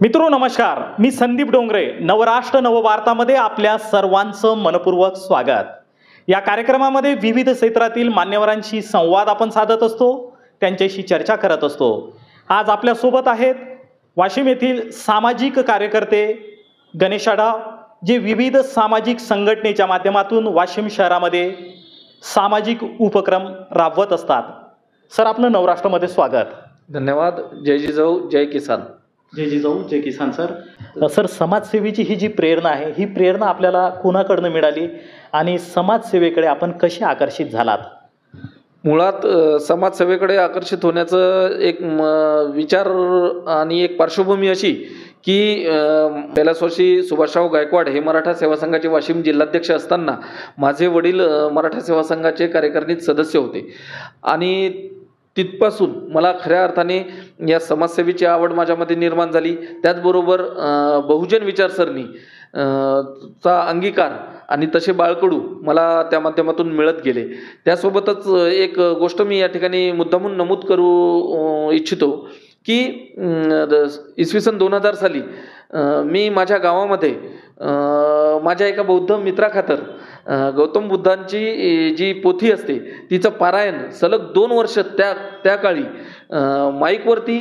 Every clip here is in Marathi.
मित्रो नमस्कार, मी संदीप डोंगरे. नवराष्ट्र नववार्तामध्ये आपल्या सर्वांचं मनपूर्वक स्वागत. या कार्यक्रमामध्ये विविध क्षेत्रातील मान्यवरांशी संवाद आपण साधत असतो, त्यांच्याशी चर्चा करत असतो. आज आपल्यासोबत आहेत वाशिम येथील सामाजिक कार्यकर्ते गणेश आढाव, जे विविध सामाजिक संघटनेच्या माध्यमातून वाशिम शहरामध्ये सामाजिक उपक्रम राबवत असतात. सर, आपलं नवराष्ट्रामध्ये स्वागत. धन्यवाद. जय जिजाऊ, जय किसान. जय जिजाऊ, जय किसान. सर, समाजसेवेची ही जी प्रेरणा आहे, ही प्रेरणा आपल्याला कोणाकडनं मिळाली आणि समाजसेवेकडे आपण कसे आकर्षित झालात? मुळात समाजसेवेकडे आकर्षित होण्याचं एक विचार आणि एक पार्श्वभूमी अशी की पहिल्याच वर्षी सुभाषराव गायकवाड हे मराठा सेवा संघाचे वाशिम जिल्हाध्यक्ष असताना माझे वडील मराठा सेवा संघाचे कार्यकारिणीत सदस्य होते आणि तिथपासून मला खऱ्या अर्थाने या समाजसेवेची आवड माझ्यामध्ये निर्माण झाली. त्याचबरोबर बहुजन विचारसरणी चा अंगीकार आणि तसे बाळकडू मला त्या माध्यमातून मिळत गेले. त्यासोबतच एक गोष्ट मी या ठिकाणी मुद्दामून नमूद करू इच्छितो की इसवी सन 2000 साली मी माझ्या गावामध्ये माझ्या एका बौद्ध मित्राखातर गौतम बुद्धांची जी पोथी असते तिचं पारायण सलग 2 वर्ष त्या काळी माईकवरती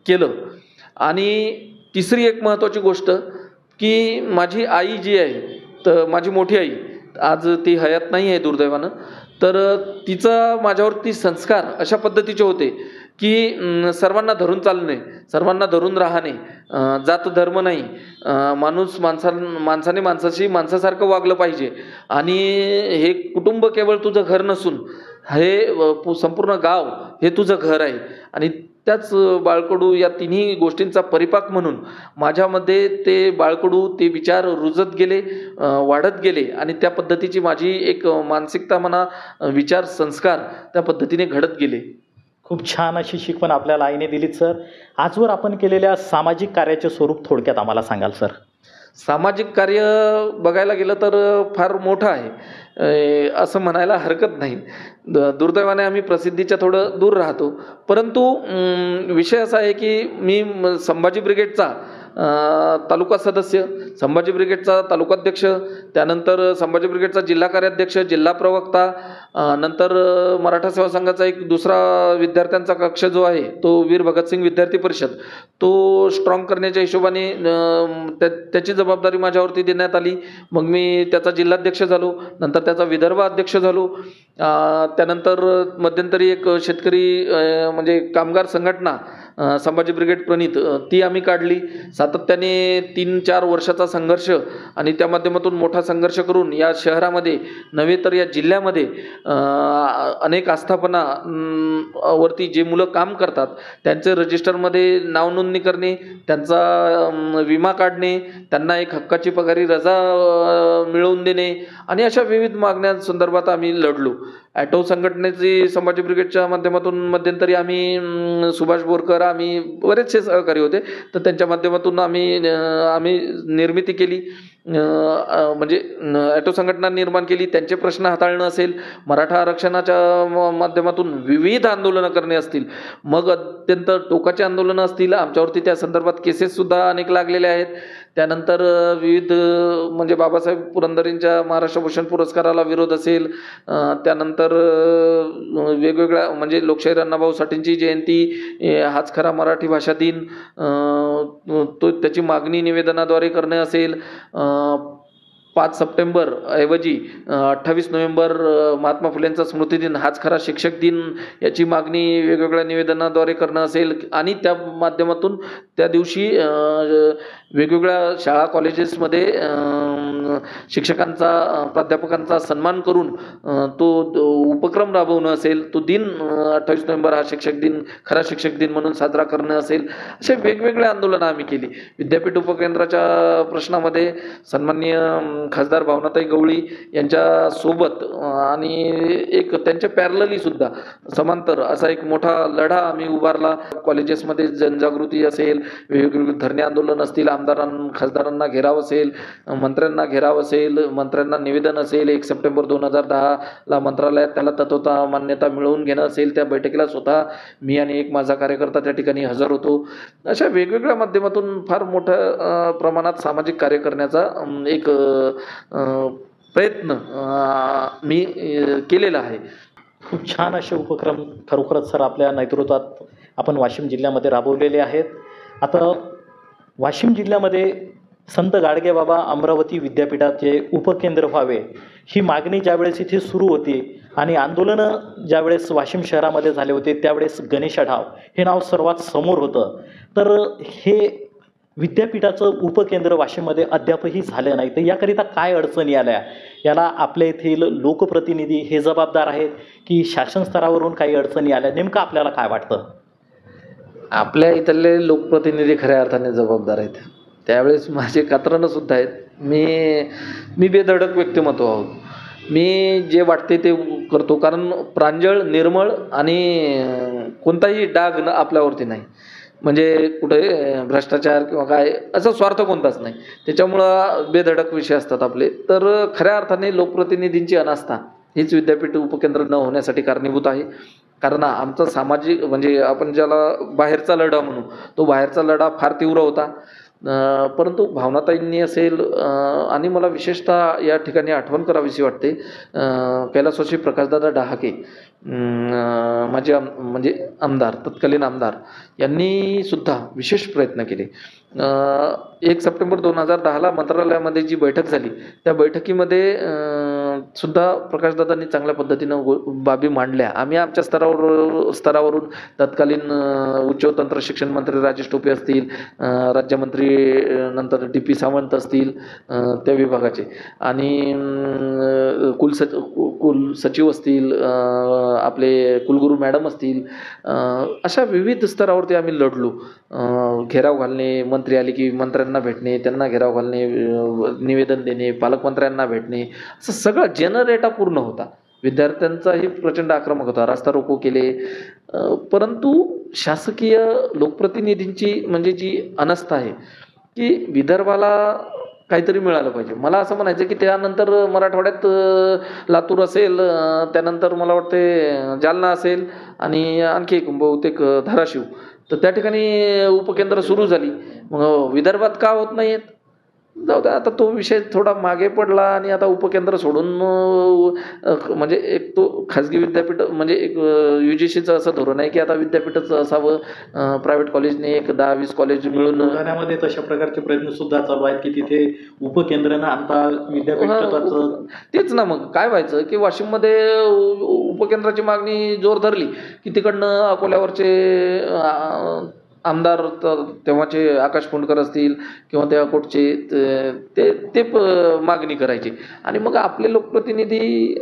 केलं. आणि तिसरी एक महत्त्वाची गोष्ट की माझी आई जी आहे, तर माझी मोठी आई आज ती हयात नाही आहे दुर्दैवानं, तर तिचा माझ्यावरती संस्कार अशा पद्धतीचे होते की सर्वांना धरून चालणे, सर्वांना धरून राहणे, जात धर्म नाही, माणसाने माणसाशी माणसासारखं वागलं पाहिजे आणि हे कुटुंब केवळ तुझं घर नसून हे संपूर्ण गाव हे तुझं घर आहे. आणि त्याच बाळकडू या तिन्ही गोष्टींचा परिपाक म्हणून माझ्यामध्ये ते बाळकडू ते विचार रुजत गेले, वाढत गेले आणि त्या पद्धतीची माझी एक मानसिकता म्हणा, विचार संस्कार त्या पद्धतीने घडत गेले. खूप छान अशी शिकवण आपल्याला आईने दिलीत. सर, आजवर आपण केलेल्या सामाजिक कार्याचे स्वरूप थोडक्यात आम्हाला सांगाल? सर, सामाजिक कार्य बघायला गेलं तर फार मोठं आहे असं म्हणायला हरकत नाही. दुर्दैवाने आम्ही प्रसिद्धीच्या थोडं दूर राहतो, परंतु विषय असा आहे की मी संभाजी ब्रिगेडचा तालुका सदस्य, संभाजी ब्रिगेडचा तालुकाध्यक्ष, त्यानंतर संभाजी ब्रिगेडचा जिल्हा कार्याध्यक्ष, जिल्हा प्रवक्ता, नंतर मराठा सेवा संघाचा एक दुसरा विद्यार्थ्यांचा कक्ष जो आहे तो वीर भगतसिंग विद्यार्थी परिषद, तो स्ट्रॉंग करण्याच्या हिशोबाने त्याची जबाबदारी माझ्यावरती देण्यात आली. मग मी त्याचा जिल्हाध्यक्ष झालो, नंतर त्याचा विदर्भ अध्यक्ष झालो. त्यानंतर मध्यंतरी एक शेतकरी म्हणजे कामगार संघटना संभाजी ब्रिगेड प्रणित ती आम्ही काढली. सातत्याने 3-4 वर्षाचा संघर्ष आणि त्या माध्यमातून मोठा संघर्ष करून या शहरामध्ये नव्हे तर या जिल्ह्यामध्ये अनेक आस्थापना वरती जे मुलं काम करतात त्यांचे रजिस्टरमध्ये नाव नोंदणी करणे, त्यांचा विमा काढणे, त्यांना एक हक्काची पगारी रजा मिळवून देणे आणि अशा विविध मागण्यांसंदर्भात आम्ही लढलो. ॲटो संघटनेची संभाजी ब्रिगेडच्या माध्यमातून मध्यंतरी आम्ही सुभाष बोरकर, आम्ही बरेचसे सहकारी होते, तर त्यांच्या माध्यमातून आम्ही निर्मिती केली, म्हणजे ॲटो संघटना निर्माण केली. त्यांचे प्रश्न हाताळणं असेल, मराठा आरक्षणाच्या माध्यमातून विविध आंदोलनं करणे असतील, मग अत्यंत टोकाचे आंदोलनं असतील, आमच्यावरती त्या संदर्भात केसेससुद्धा अनेक लागलेल्या आहेत. त्यानंतर विविध म्हणजे बाबासाहेब पुरंदरेंच्या महाराष्ट्र भूषण पुरस्काराला विरोध असेल, त्यानंतर वेगवेगळ्या म्हणजे लोकशाहीर अण्णाभाऊ साठेंची जयंती, हाच खरा मराठी भाषा दिन, त्याची मागणी निवेदनाद्वारे करणे असेल, 5 सप्टेंबर ऐवजी 28 नोव्हेंबर महात्मा फुलेंचा स्मृतिदिन, हाच खरा शिक्षक दिन याची मागणी वेगवेगळ्या निवेदनाद्वारे करणं असेल आणि त्या माध्यमातून त्या दिवशी वेगवेगळ्या शाळा कॉलेजेसमध्ये शिक्षकांचा, प्राध्यापकांचा सन्मान करून तो उपक्रम राबवणं असेल, तो दिन 28 नोव्हेंबर हा शिक्षक दिन, खरा शिक्षक दिन म्हणून साजरा करणं असेल, असे वेगवेगळे आंदोलनं आम्ही केली. विद्यापीठ उपकेंद्राच्या प्रश्नामध्ये सन्माननीय खासदार भावनाताई गवळी यांच्या सोबत आणि एक त्यांच्या पॅरलली सुद्धा समांतर असा एक मोठा लढा आम्ही उभारला. कॉलेजेसमध्ये जनजागृती असेल, वेगवेगळे धरणे आंदोलन असतील, खासदारांना घेराव असेल, मंत्र्यांना घेराव असेल, मंत्र्यांना निवेदन असेल, 1 सप्टेंबर 2010ला मंत्रालयात त्याला तत्वता मान्यता मिळवून घेणं असेल, त्या बैठकीला स्वतः मी आणि एक माझा कार्यकर्ता त्या ठिकाणी हजर होतो. अशा वेगवेगळ्या माध्यमातून फार मोठ्या प्रमाणात सामाजिक कार्य करण्याचा एक प्रयत्न मी केलेला आहे. खूप छान असे उपक्रम खरोखरच सर आपल्या नेतृत्वात आपण वाशिम जिल्ह्यामध्ये राबवलेले आहेत. आता वाशिम जिल्ह्यामध्ये संत गाडगेबाबा अमरावती विद्यापीठाचे उपकेंद्र व्हावे ही मागणी ज्यावेळेस इथे सुरू होती आणि आंदोलनं ज्यावेळेस वाशिम शहरामध्ये झाले होते त्यावेळेस गणेश आढाव हे नाव सर्वात समोर होतं. तर हे विद्यापीठाचं उपकेंद्र वाशिममध्ये अद्यापही झालं नाही, तर याकरिता काय अडचणी आल्या? याला आपल्या येथील लोकप्रतिनिधी हे जबाबदार आहेत की शासन स्तरावरून काही अडचणी आल्या? नेमकं आपल्याला काय वाटतं? आपल्या इथले लोकप्रतिनिधी खऱ्या अर्थाने जबाबदार आहेत. त्यावेळेस माझे कात्रणं सुद्धा आहेत. मी बेधडक व्यक्तिमत्व आहोत. मी जे वाटते ते करतो, कारण प्रांजळ, निर्मळ आणि कोणताही डाग आपल्यावरती नाही. म्हणजे कुठे भ्रष्टाचार किंवा काय असा स्वार्थ कोणताच नाही. त्याच्यामुळं बेधडक विषय असतात आपले. तर खऱ्या अर्थाने लोकप्रतिनिधींची अनास्था हीच विद्यापीठ उपकेंद्र न होण्यासाठी कारणीभूत आहे. कारण आमचा सामाजिक म्हणजे आपण ज्याला बाहेरचा लढा म्हणू, तो बाहेरचा लढा फार तीव्र होता. परंतु भावनाताईंनी असेल आणि मला विशेषतः या ठिकाणी आठवण करावीशी वाटते, कैलासवासी प्रकाशदादा डहाके माझे म्हणजे आमदार, तत्कालीन आमदार यांनी सुद्धा विशेष प्रयत्न केले. 1 सप्टेंबर 2010ला मंत्रालयामध्ये जी बैठक झाली त्या बैठकीमध्ये सुद्धा प्रकाशदादांनी चांगल्या पद्धतीनं बाबी मांडल्या. आम्ही आमच्या स्तरावरून तत्कालीन उच्च व तंत्र शिक्षण मंत्री राजेश टोपे असतील, राज्यमंत्री नंतर DP सावंत असतील त्या विभागाचे, आणि कुलसचिव असतील, आपले कुलगुरू मॅडम असतील, अशा विविध स्तरावरती आम्ही लढलो. घेराव घालणे, मंत्री आले की मंत्र्यांना भेटणे, त्यांना घेराव घालणे, निवेदन देणे, पालकमंत्र्यांना भेटणे, असं सगळं जनरेटा पूर्ण होता. विद्यार्थ्यांचाही प्रचंड आक्रमक होता, रास्ता रोको केले. परंतु शासकीय लोकप्रतिनिधींची म्हणजे जी अनास्था आहे की विदर्भाला काहीतरी मिळालं पाहिजे. मला असं म्हणायचं की त्यानंतर मराठवाड्यात लातूर असेल, त्यानंतर मला वाटते जालना असेल आणि आणखी एक बहुतेक धाराशिव, तर त्या ठिकाणी उपकेंद्र सुरू झाली. मग विदर्भात का होत नाही आहेत? जाऊ द्या, आता तो विषय थोडा मागे पडला आणि आता उपकेंद्र सोडून म्हणजे एक तो खाजगी विद्यापीठ म्हणजे एक UGCचं असं धोरण आहे की आता विद्यापीठच असावं, प्रायव्हेट कॉलेजने एक 10-20 कॉलेज मिळून. बुलढाण्यामध्ये तशा प्रकारचे प्रयत्न सुद्धा चालू आहेत की तिथे उपकेंद्र आता विद्यापीठाचं. तेच ना, मग काय व्हायचं की वाशिममध्ये उपकेंद्राची मागणी जोर धरली की तिकडनं अकोल्यावरचे आमदार तेव्हाचे आकाश फोंडकर असतील किंवा त्या कोटचे ते मागणी करायची, आणि मग आपले लोकप्रतिनिधी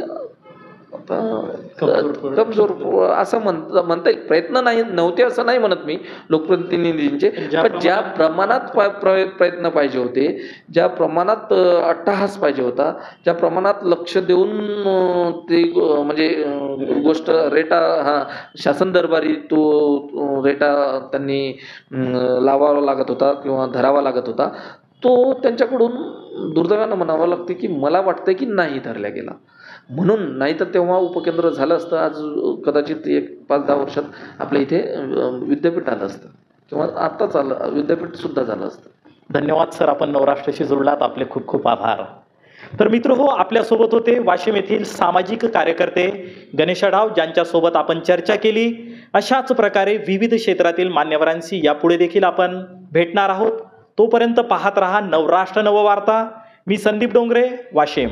कमजोर असं म्हणता येईल. प्रयत्न नव्हते असं नाही म्हणत मी लोकप्रतिनिधींचे, पण ज्या प्रमाणात प्रयत्न पाहिजे होते, ज्या प्रमाणात अट्टहास पाहिजे होता, ज्या प्रमाणात लक्ष देऊन ते म्हणजे गोष्ट रेटा शासन दरबारी तो रेटा त्यांनी लावावा लागत होता किंवा धरावा लागत होता, तो त्यांच्याकडून दुर्दैवानं म्हणावं लागते की मला वाटतं की नाही धरला गेला. म्हणून नाही तर तेव्हा उपकेंद्र झालं असतं. आज कदाचित 5-10 वर्षात आपल्या इथे विद्यापीठ आलं असतं किंवा आत्ताच आलं विद्यापीठ सुद्धा झालं असतं. धन्यवाद सर, आपण नवराष्ट्राशी जोडलात, आपले खूप खूप आभार. तर मित्र हो, आपल्यासोबत होते वाशिम येथील सामाजिक कार्यकर्ते गणेश आढाव, ज्यांच्यासोबत आपण चर्चा केली. अशाच प्रकारे विविध क्षेत्रातील मान्यवरांशी यापुढे देखील आपण भेटणार आहोत. तोपर्यंत पाहत रहा नवराष्ट्र नववार्ता. मी संदीप डोंगरे, वाशिम.